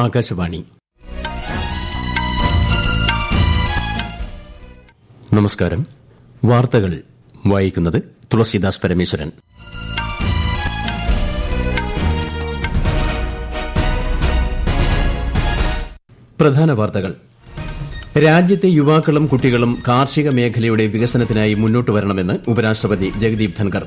ആകാശവാണി. നമസ്കാരം. വാർത്തകൾ വായിക്കുന്നത് തുളസീദാസ് പരമേശ്വരൻ. പ്രധാന വാർത്തകൾ. രാജ്യത്തെ യുവാക്കളും കുട്ടികളും കാർഷിക മേഖലയുടെ വികസനത്തിനായി മുന്നോട്ട് വരണമെന്ന് ഉപരാഷ്ട്രപതി ജഗദീപ് ധൻകർ.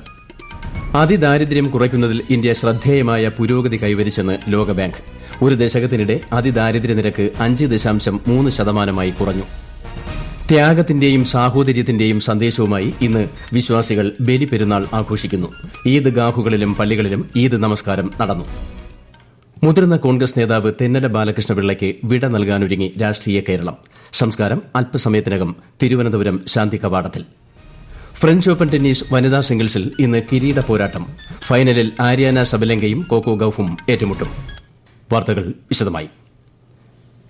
അതിദാരിദ്ര്യം കുറയ്ക്കുന്നതിൽ ഇന്ത്യ ശ്രദ്ധേയമായ പുരോഗതി കൈവരിച്ചെന്ന് ലോകബാങ്ക്. ഒരു ദശകത്തിനിടെ അതിദാരിദ്ര്യ നിരക്ക് 5.3% കുറഞ്ഞു. ത്യാഗത്തിന്റെയും സാഹോദര്യത്തിന്റെയും സന്ദേശവുമായി ഇന്ന് വിശ്വാസികൾ ബലിപെരുന്നാൾ ആഘോഷിക്കുന്നു. ഈദ്ഗാഹുകളിലും പള്ളികളിലും ഈദ് നമസ്കാരം നടന്നു. മുതിർന്ന കോൺഗ്രസ് നേതാവ് തെന്നല ബാലകൃഷ്ണപിള്ളയ്ക്ക് വിട നൽകാനൊരുങ്ങി രാഷ്ട്രീയ കേരളം. സംസ്കാരം അല്പസമയത്തിനകം തിരുവനന്തപുരം ശാന്തി കവാടത്തിൽ. ഫ്രഞ്ച് ഓപ്പൺ ടെന്നീസ് വനിതാ സിംഗിൾസിൽ ഇന്ന് കിരീട പോരാട്ടം. ഫൈനലിൽ ആര്യാന സബലങ്കയും കോക്കോ ഗൌഫും ഏറ്റുമുട്ടും. വാർത്തകൾ വിശദമായി.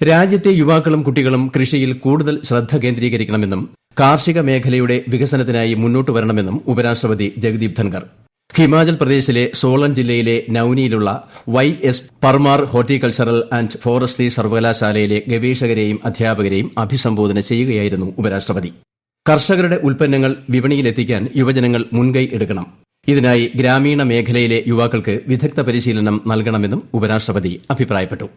രാജ്യത്തെ യുവാക്കളും കുട്ടികളും കൃഷിയിൽ കൂടുതൽ ശ്രദ്ധ കേന്ദ്രീകരിക്കണമെന്നും കാർഷിക മേഖലയുടെ വികസനത്തിനായി മുന്നോട്ട് വരണമെന്നും ഉപരാഷ്ട്രപതി ജഗദീപ് ധൻകർ ഹിമാചൽ പ്രദേശിലെ സോളൻ ജില്ലയിലെ നൌനിയിലുള്ള YS Parmar horticultural and forestry സർവകലാശാലയിലെ ഗവേഷകരെയും അധ്യാപകരെയും അഭിസംബോധന ചെയ്യുകയായിരുന്നു ഉപരാഷ്ട്രപതി. കർഷകരുടെ ഉൽപ്പന്നങ്ങൾ വിപണിയിലെത്തിക്കാൻ യുവജനങ്ങൾ മുൻകൈ എടുക്കണം. ഇതിനായി ഗ്രാമീണ മേഖലയിലെ യുവാക്കൾക്ക് വിദഗ്ധ പരിശീലനം നൽകണമെന്നും ഉപരാഷ്ട്രപതി അഭിപ്രായപ്പെട്ടു.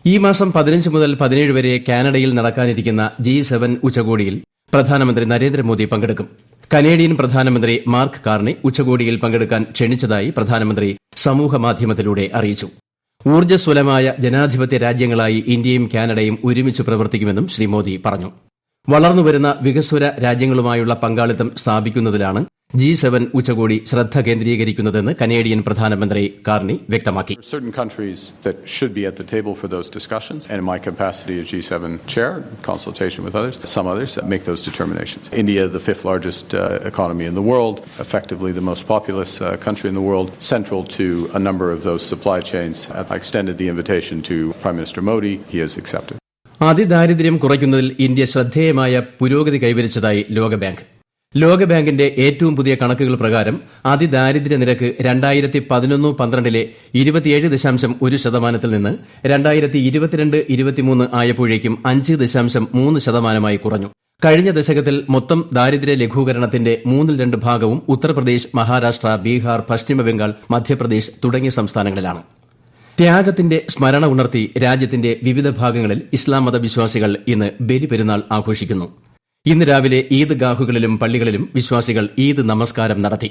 ഈ മാസം 15 മുതൽ 17 വരെ കാനഡയിൽ നടക്കാനിരിക്കുന്ന G7 ഉച്ചകോടിയിൽ പ്രധാനമന്ത്രി നരേന്ദ്രമോദി പങ്കെടുക്കും. കനേഡിയൻ പ്രധാനമന്ത്രി മാർക്ക് കാർണി ഉച്ചകോടിയിൽ പങ്കെടുക്കാൻ ക്ഷണിച്ചതായി പ്രധാനമന്ത്രി സമൂഹമാധ്യമത്തിലൂടെ അറിയിച്ചു. ഊർജ്ജസ്വലമായ ജനാധിപത്യ രാജ്യങ്ങളായി ഇന്ത്യയും കാനഡയും ഒരുമിച്ച് പ്രവർത്തിക്കുമെന്നും ശ്രീ മോദി പറഞ്ഞു. വളർന്നുവരുന്ന വികസ്വര രാജ്യങ്ങളുമായുള്ള പങ്കാളിത്തം സ്ഥാപിക്കുന്നതിലാണ് G7 ഉച്ചകോടി ശ്രദ്ധ കേന്ദ്രീകരിക്കുന്നതെന്ന് കനേഡിയൻ പ്രധാനമന്ത്രി കാർണി വ്യക്തമാക്കി. Certain countries that should be at the table for those discussions, and in my capacity as G7 chair, in consultation with others, some others make those determinations. India, the 5th largest economy in the world, effectively the most populous country in the world, central to a number of those supply chains. I extended the invitation to Prime Minister Modi. He has accepted. അതിദാരിദ്ര്യം കുറയ്ക്കുന്നതിൽ India ശ്രദ്ധേയമായ പുരോഗതി കൈവരിച്ചതായി ലോകബാങ്ക്. ലോകബാങ്കിന്റെ ഏറ്റവും പുതിയ കണക്കുകൾ പ്രകാരം അതിദാരിദ്ര്യ നിരക്ക് 2011-12 27.1% നിന്ന് 2022-23 ആയപ്പോഴേക്കും 5.3% കുറഞ്ഞു. കഴിഞ്ഞ ദശകത്തിൽ മൊത്തം ദാരിദ്ര്യ ലഘൂകരണത്തിന്റെ 2/3 ഭാഗവും ഉത്തർപ്രദേശ്, മഹാരാഷ്ട്ര, ബീഹാർ, പശ്ചിമബംഗാൾ, മധ്യപ്രദേശ് തുടങ്ങിയ സംസ്ഥാനങ്ങളിലാണ്. ത്യാഗത്തിന്റെ സ്മരണ ഉണർത്തി രാജ്യത്തിന്റെ വിവിധ ഭാഗങ്ങളിൽ ഇസ്ലാം മതവിശ്വാസികൾ ഇന്ന് ബലിപെരുന്നാൾ ആഘോഷിക്കുന്നു. ഇന്ന് രാവിലെ ഈദ്ഗാഹുകളിലും പള്ളികളിലും വിശ്വാസികൾ ഈദ് നമസ്കാരം നടത്തി.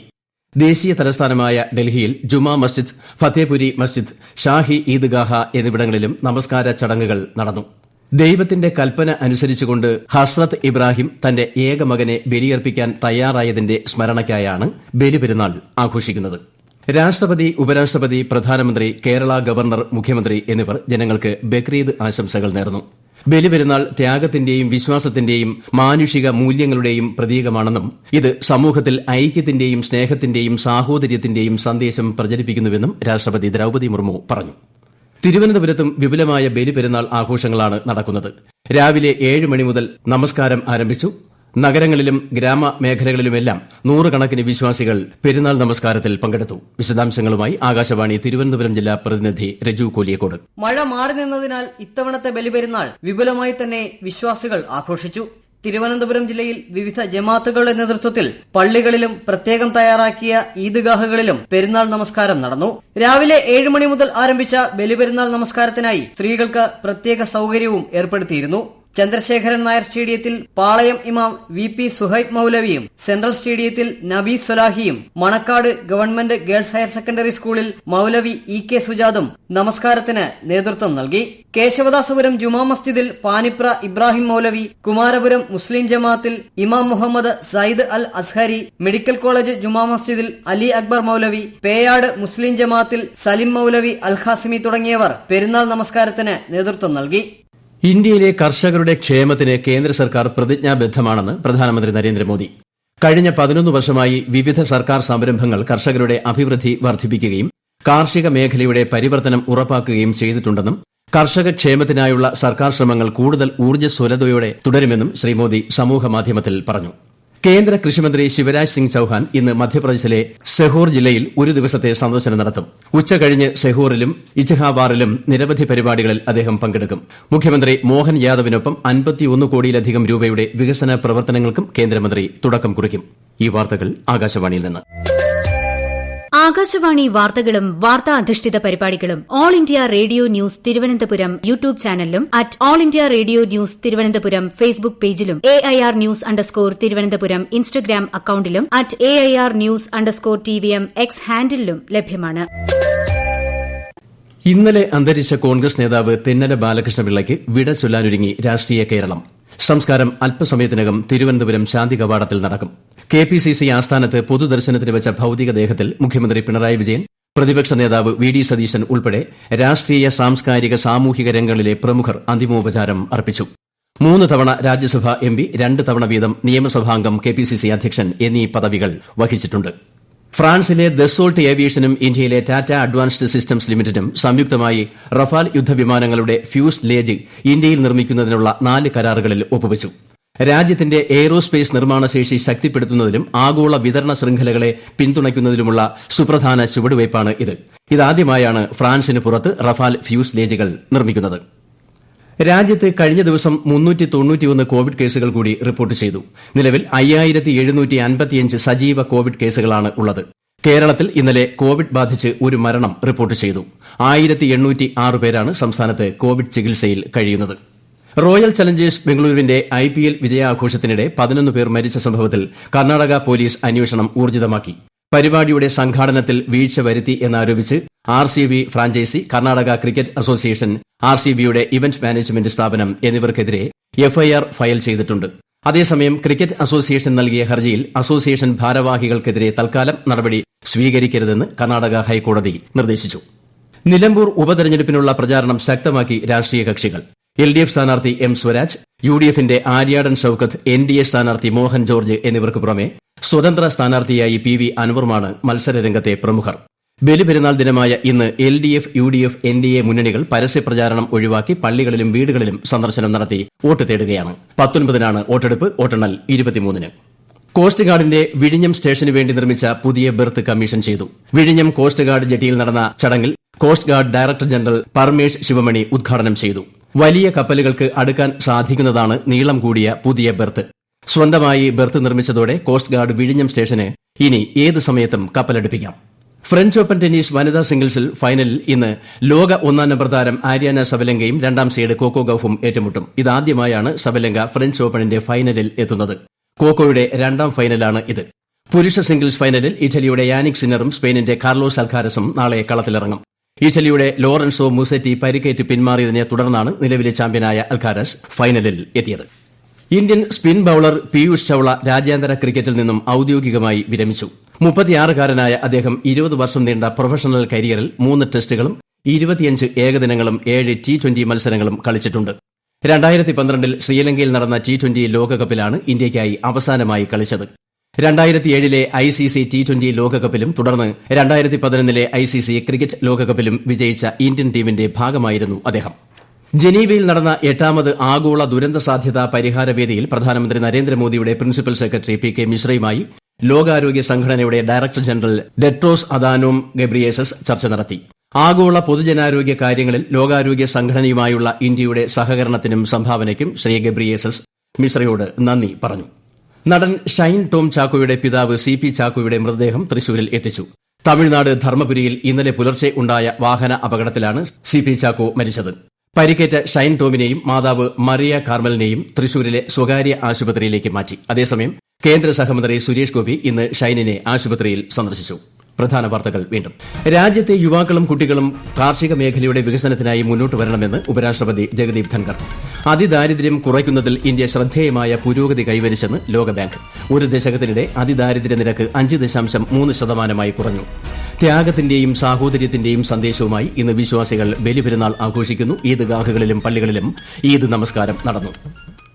ദേശീയ തലസ്ഥാനമായ ഡൽഹിയിൽ ജുമാ മസ്ജിദ്, ഫത്തേപുരി മസ്ജിദ്, ഷാഹി ഈദ്ഗാഹ എന്നിവിടങ്ങളിലും നമസ്കാര ചടങ്ങുകൾ നടന്നു. ദൈവത്തിന്റെ കൽപ്പന അനുസരിച്ചുകൊണ്ട് ഹസ്രത്ത് ഇബ്രാഹിം തന്റെ ഏകമകനെ ബലിയർപ്പിക്കാൻ തയ്യാറായതിന്റെ സ്മരണയ്ക്കായാണ് ബലിപെരുന്നാൾ ആഘോഷിക്കുന്നത്. രാഷ്ട്രപതി, ഉപരാഷ്ട്രപതി, പ്രധാനമന്ത്രി, കേരള ഗവർണർ, മുഖ്യമന്ത്രി എന്നിവർ ജനങ്ങൾക്ക് ബക്രീദ് ആശംസകൾ നേർന്നു. ബലിപെരുന്നാൾ ത്യാഗത്തിന്റെയും വിശ്വാസത്തിന്റെയും മാനുഷിക മൂല്യങ്ങളുടെയും പ്രതീകമാണെന്നും ഇത് സമൂഹത്തിൽ ഐക്യത്തിന്റെയും സ്നേഹത്തിന്റെയും സാഹോദര്യത്തിന്റെയും സന്ദേശം പ്രചരിപ്പിക്കുന്നുവെന്നും രാഷ്ട്രപതി ദ്രൌപദി മുർമു പറഞ്ഞു. തിരുവനന്തപുരത്തും വിപുലമായ ബലിപെരുന്നാൾ ആഘോഷങ്ങളാണ് നടക്കുന്നത്. രാവിലെ 7 മണി മുതൽ നമസ്കാരം ആരംഭിച്ചു. നഗരങ്ങളിലും ഗ്രാമമേഖലകളിലുമെല്ലാം നൂറുകണക്കിന് വിശ്വാസികൾ പെരുന്നാൾ നമസ്കാരത്തിൽ പങ്കെടുത്തു. വിശദാംശങ്ങളുമായി ആകാശവാണി തിരുവനന്തപുരം ജില്ലാ പ്രതിനിധി രജു കോലിയക്കോട്. മഴ മാറി നിന്നതിനാൽ ഇത്തവണത്തെ ബലിപെരുന്നാൾ വിപുലമായി തന്നെ വിശ്വാസികൾ ആഘോഷിച്ചു. തിരുവനന്തപുരം ജില്ലയിൽ വിവിധ ജമാഅത്തുകളുടെ നേതൃത്വത്തിൽ പള്ളികളിലും പ്രത്യേകം തയ്യാറാക്കിയ ഈദ്ഗാഹുകളിലും പെരുന്നാൾ നമസ്കാരം നടന്നു. രാവിലെ 7 മണി മുതൽ ആരംഭിച്ച ബലിപെരുന്നാൾ നമസ്കാരത്തിനായി സ്ത്രീകൾക്ക് പ്രത്യേക സൌകര്യവും ഏർപ്പെടുത്തിയിരുന്നു. ചന്ദ്രശേഖരൻ നായർ സ്റ്റേഡിയത്തിൽ പാളയം ഇമാം VP സുഹൈബ് മൌലവിയും, സെൻട്രൽ സ്റ്റേഡിയത്തിൽ നബി സൊലാഹിയും, Manacaud government girls higher secondary സ്കൂളിൽ മൌലവി EK സുജാദും നമസ്കാരത്തിന് നേതൃത്വം നൽകി. കേശവദാസപുരം ജുമാ മസ്ജിദിൽ പാനിപ്ര ഇബ്രാഹിം മൌലവി, കുമാരപുരം മുസ്ലിം ജമാഅത്തിൽ ഇമാം മുഹമ്മദ് സയ്യിദ് അൽ അസ്ഹരി, മെഡിക്കൽ കോളേജ് ജുമാ മസ്ജിദിൽ അലി അക്ബർ മൌലവി, പേയാട് മുസ്ലിം ജമാഅത്തിൽ സലിം മൌലവി അൽ ഖാസിമി തുടങ്ങിയവർ പെരുന്നാൾ നമസ്കാരത്തിന് നേതൃത്വം നൽകി. ഇന്ത്യയിലെ കർഷകരുടെ ക്ഷേമത്തിന് കേന്ദ്ര സർക്കാർ പ്രതിജ്ഞാബദ്ധമാണെന്ന് പ്രധാനമന്ത്രി നരേന്ദ്രമോദി. കഴിഞ്ഞ 11 വർഷമായി വിവിധ സർക്കാർ സംരംഭങ്ങൾ കർഷകരുടെ അഭിവൃദ്ധി വർദ്ധിപ്പിക്കുകയും കാർഷിക മേഖലയുടെ പരിവർത്തനം ഉറപ്പാക്കുകയും ചെയ്തിട്ടുണ്ടെന്നും കർഷക ക്ഷേമത്തിനായുള്ള സർക്കാർ ശ്രമങ്ങൾ കൂടുതൽ ഊർജ്ജസ്വലതയോടെ തുടരുമെന്നും ശ്രീ മോദി സമൂഹമാധ്യമത്തിൽ പറഞ്ഞു. കേന്ദ്ര കൃഷിമന്ത്രി ശിവരാജ് സിംഗ് ചൌഹാൻ ഇന്ന് മധ്യപ്രദേശിലെ സെഹോർ ജില്ലയിൽ ഒരു ദിവസത്തെ സന്ദർശനം നടത്തും. ഉച്ചകഴിഞ്ഞ് സെഹോറിലും ഇച്ഛഹാബാറിലും നിരവധി പരിപാടികളിൽ അദ്ദേഹം പങ്കെടുക്കും. മുഖ്യമന്ത്രി മോഹൻ യാദവിനൊപ്പം 51 കോടിയിലധികം രൂപയുടെ വികസന പ്രവർത്തനങ്ങൾക്കും കേന്ദ്രമന്ത്രി തുടക്കം കുറിക്കും. ഈ വാർത്തകൾ ആകാശവാണിയിൽ നിന്ന്. ആകാശവാണി വാർത്തകളും വാർത്താ അധിഷ്ഠിത പരിപാടികളും All India Radio News Thiruvananthapuram YouTube ചാനലിലും at All India Radio News Thiruvananthapuram Facebook പേജിലും AIR ന്യൂസ് _ ഇൻസ്റ്റഗ്രാം അക്കൌണ്ടിലും at AIR news _ TVM X ഹാൻഡിലും ലഭ്യമാണ്. ഇന്നലെ അന്തരിച്ച കോൺഗ്രസ് നേതാവ് തെന്നല ബാലകൃഷ്ണപിള്ളയ്ക്ക് വിട ചൊല്ലാനൊരുങ്ങി രാഷ്ട്രീയ കേരളം. സംസ്കാരം അല്പസമയത്തിനകം തിരുവനന്തപുരം ശാന്തി കവാടത്തിൽ നടക്കും. KPCC ആസ്ഥാനത്ത് പൊതുദർശനത്തിന് വെച്ച ഭൌതികദേഹത്തിൽ മുഖ്യമന്ത്രി പിണറായി വിജയൻ, പ്രതിപക്ഷ നേതാവ് VD സതീശൻ ഉൾപ്പെടെ രാഷ്ട്രീയ, സാംസ്കാരിക, സാമൂഹിക രംഗങ്ങളിലെ പ്രമുഖർ അന്തിമോപചാരം അർപ്പിച്ചു. 3 തവണ രാജ്യസഭാ MP, 2 തവണ വീതം നിയമസഭാംഗം, KPCC അധ്യക്ഷൻ എന്നീ പദവികൾ വഹിച്ചിട്ടുണ്ട്. ഫ്രാൻസിലെ ദസോൾട്ട് ഏവിയേഷനും ഇന്ത്യയിലെ ടാറ്റ അഡ്വാൻസ്ഡ് സിസ്റ്റംസ് ലിമിറ്റഡും സംയുക്തമായി റഫാൽ യുദ്ധവിമാനങ്ങളുടെ ഫ്യൂസ് ലേജ് ഇന്ത്യയിൽ നിർമ്മിക്കുന്നതിനുള്ള 4 കരാറുകളിൽ ഒപ്പുവച്ചു. രാജ്യത്തിന്റെ എയ്റോസ്പേസ് നിർമ്മാണശേഷി ശക്തിപ്പെടുത്തുന്നതിലും ആഗോള വിതരണ ശൃംഖലകളെ പിന്തുണയ്ക്കുന്നതിലുമുള്ള സുപ്രധാന ചുവടുവയ്പ്പാണ് ഇത്. ഇതാദ്യമായാണ് ഫ്രാൻസിന് പുറത്ത് റഫാൽ ഫ്യൂസ് ലേജുകൾ നിർമ്മിക്കുന്നത്. രാജ്യത്ത് കഴിഞ്ഞ ദിവസം 391 കോവിഡ് കേസുകൾ കൂടി റിപ്പോർട്ട് ചെയ്തു. നിലവിൽ 5755 സജീവ കോവിഡ് കേസുകളാണ് ഉള്ളത്. കേരളത്തിൽ ഇന്നലെ കോവിഡ് ബാധിച്ച് ഒരു മരണം റിപ്പോർട്ട് ചെയ്തു. 1806 പേരാണ് സംസ്ഥാനത്ത് കോവിഡ് ചികിത്സയിൽ കഴിയുന്നത്. റോയൽ ചലഞ്ചേഴ്സ് ബംഗളൂരുവിന്റെ IPL വിജയാഘോഷത്തിനിടെ 11 പേർ മരിച്ച സംഭവത്തിൽ കർണാടക പോലീസ് അന്വേഷണം ഊർജിതമാക്കി. പരിപാടിയുടെ സംഘാടനത്തിൽ വീഴ്ച വരുത്തി എന്നാരോപിച്ച് RCB franchise, Karnataka cricket association, RCBയുടെ ഇവന്റ് മാനേജ്മെന്റ് സ്ഥാപനം എന്നിവർക്കെതിരെ FIR ഫയൽ ചെയ്തിട്ടുണ്ട്. അതേസമയം ക്രിക്കറ്റ് അസോസിയേഷൻ നൽകിയ ഹർജിയിൽ അസോസിയേഷൻ ഭാരവാഹികൾക്കെതിരെ തൽക്കാലം നടപടി സ്വീകരിക്കരുതെന്ന് കർണാടക ഹൈക്കോടതി നിർദ്ദേശിച്ചു. നിലമ്പൂർ ഉപതെരഞ്ഞെടുപ്പിനുള്ള പ്രചാരണം ശക്തമാക്കി രാഷ്ട്രീയ കക്ഷികൾ. LDF സ്ഥാനാർത്ഥി M സ്വരാജ്, UDFന്റെ ആര്യാടൻ ഷൌക്കത്ത്, NDA സ്ഥാനാർത്ഥി മോഹൻ ജോർജ് എന്നിവർക്ക് പുറമെ സ്വതന്ത്ര സ്ഥാനാർത്ഥിയായി PV അൻവറുമാണ് മത്സരരംഗത്തെ പ്രമുഖർ. ബലിപെരുന്നാൾ ദിനമായ ഇന്ന് LDF, UDF, NDA മുന്നണികൾ പരസ്യപ്രചാരണം ഒഴിവാക്കി പള്ളികളിലും വീടുകളിലും സന്ദർശനം നടത്തി വോട്ട് തേടുകയാണ്. 19-നാണ് വോട്ടെടുപ്പ്. വോട്ടെണ്ണൽ 23-ന്. കോസ്റ്റ് ഗാർഡിന്റെ വിഴിഞ്ഞം സ്റ്റേഷന് വേണ്ടി നിർമ്മിച്ച പുതിയ ബെർത്ത് കമ്മീഷൻ ചെയ്തു. വിഴിഞ്ഞം കോസ്റ്റ് ഗാർഡ് ജെട്ടിയിൽ നടന്ന ചടങ്ങിൽ coast guard director general Paramesh Sivamani ഉദ്ഘാടനം ചെയ്തു. വലിയ കപ്പലുകൾക്ക് അടുക്കാൻ സാധിക്കുന്നതാണ് നീളം കൂടിയ പുതിയ ബെർത്ത്. സ്വന്തമായി ബെർത്ത് നിർമ്മിച്ചതോടെ കോസ്റ്റ് ഗാർഡ് വിഴിഞ്ഞം സ്റ്റേഷന് ഇനി ഏത് സമയത്തും കപ്പലടുപ്പിക്കാം. ഫ്രഞ്ച് ഓപ്പൺ ടെന്നീസ് വനിതാ സിംഗിൾസിൽ ഫൈനലിൽ ഇന്ന് ലോക 1-ാം നമ്പർ താരം ആര്യാന സബലങ്കയും 2ാം സീഡ് കോക്കോ ഗൌഫും ഏറ്റുമുട്ടും. ഇതാദ്യമായാണ് സബലങ്ക ഫ്രഞ്ച് ഓപ്പണിന്റെ ഫൈനലിൽ എത്തുന്നത്. കോക്കോയുടെ 2ാം ഫൈനലാണ് ഇത്. പുരുഷ സിംഗിൾസ് ഫൈനലിൽ ഇറ്റലിയുടെ യാനിക് സിന്നറും സ്പെയിനിന്റെ കാർലോസ് അൽക്കാരസും നാളെ കളത്തിലിറങ്ങും. ഇറ്റലിയുടെ ലോറൻസോ മുസെറ്റി പരിക്കേറ്റ് പിന്മാറിയതിനെ തുടർന്നാണ് നിലവിലെ ചാമ്പ്യനായ അൽക്കാരസ് ഫൈനലിൽ എത്തിയത്. Indian spin bowler Piyush Chawla രാജ്യാന്തര ക്രിക്കറ്റിൽ നിന്നും ഔദ്യോഗികമായി വിരമിച്ചു. 36-കാരനായ അദ്ദേഹം 20 വർഷം നീണ്ട പ്രൊഫഷണൽ കരിയറിൽ 3 ടെസ്റ്റുകളും 25 ഏകദിനങ്ങളും 7 T20 മത്സരങ്ങളും കളിച്ചിട്ടുണ്ട്. 2012-ൽ ശ്രീലങ്കയിൽ നടന്ന T20 ലോകകപ്പിലാണ് ഇന്ത്യയ്ക്കായി അവസാനമായി കളിച്ചത്. 2007-ലെ ICC T20 ലോകകപ്പിലും തുടർന്ന് 2011-ലെ ICC ക്രിക്കറ്റ് ലോകകപ്പിലും വിജയിച്ച ഇന്ത്യൻ ടീമിന്റെ ഭാഗമായിരുന്നു അദ്ദേഹം. ജനീവയിൽ നടന്ന 8ാമത് ആഗോള ദുരന്ത സാധ്യതാ പരിഹാര വേദിയിൽ പ്രധാനമന്ത്രി നരേന്ദ്രമോദിയുടെ പ്രിൻസിപ്പൽ സെക്രട്ടറി PK മിശ്രയുമായി ലോകാരോഗ്യ സംഘടനയുടെ director general Tedros Adhanom Ghebreyesus ചർച്ച നടത്തി. ആഗോള പൊതുജനാരോഗ്യ കാര്യങ്ങളിൽ ലോകാരോഗ്യ സംഘടനയുമായുള്ള ഇന്ത്യയുടെ സഹകരണത്തിനും സംഭാവനയ്ക്കും ശ്രീ ഗബ്രിയേസസ് മിശ്രയോട് നന്ദി പറഞ്ഞു. നടൻ ഷൈൻ ടോം ചാക്കോയുടെ പിതാവ് CP ചാക്കോയുടെ മൃതദേഹം തൃശൂരിൽ എത്തിച്ചു. തമിഴ്നാട് ധർമ്മപുരിയിൽ ഇന്നലെ പുലർച്ചെ ഉണ്ടായ വാഹന അപകടത്തിലാണ് CP ചാക്കോ മരിച്ചത്. പരിക്കേറ്റ ഷൈൻ ടോമിനെയും മാതാവ് മറിയ കാർമലിനെയും തൃശൂരിലെ സ്വകാര്യ ആശുപത്രിയിലേക്ക് മാറ്റി. അതേസമയം കേന്ദ്ര സഹമന്ത്രി സുരേഷ് ഗോപി ഇന്ന് ഷൈനിനെ ആശുപത്രിയിൽ സന്ദർശിച്ചു. പ്രധാന വാർത്തകൾ വീണ്ടും. രാജ്യത്തെ യുവാക്കളും കുട്ടികളും കാർഷിക മേഖലയുടെ വികസനത്തിനായി മുന്നോട്ട് വരണമെന്ന് ഉപരാഷ്ട്രപതി ജഗദീപ് ധൻകർ. അതിദാരിദ്ര്യം കുറയ്ക്കുന്നതിൽ ഇന്ത്യ ശ്രദ്ധേയമായ പുരോഗതി കൈവരിച്ചെന്ന് ലോകബാങ്ക്. ഒരു ദശകത്തിനിടെ അതിദാരിദ്ര്യ നിരക്ക് 5.3% കുറഞ്ഞു. ത്യാഗത്തിന്റെയും സാഹോദര്യത്തിന്റെയും സന്ദേശവുമായി ഇന്ന് വിശ്വാസികൾ ബലിപെരുന്നാൾ ആഘോഷിക്കുന്നു. ഈദ്ഗാഹുകളിലും പള്ളികളിലും ഈദ് നമസ്കാരം നടന്നു.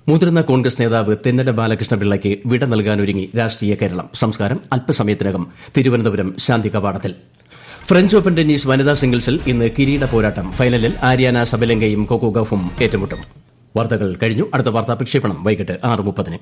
മുതിർന്ന കോൺഗ്രസ് നേതാവ് തെന്നല ബാലകൃഷ്ണപിള്ളയ്ക്ക് വിട നൽകാനൊരുങ്ങി രാഷ്ട്രീയ കേരളം. സംസ്കാരം അല്പസമയത്തിനകം തിരുവനന്തപുരം ശാന്തി കവാടത്തിൽ. ഫ്രഞ്ച് ഓപ്പൺ ടെന്നീസ് വനിതാ സിംഗിൾസിൽ ഇന്ന് കിരീട പോരാട്ടം. ഫൈനലിൽ ആര്യാന സബലങ്കയും കോക്കോ ഗൌഫും ഏറ്റുമുട്ടും. വാർത്തകൾ കഴിഞ്ഞു. അടുത്ത വാർത്താ പ്രക്ഷേപണം വൈകിട്ട് 6:30.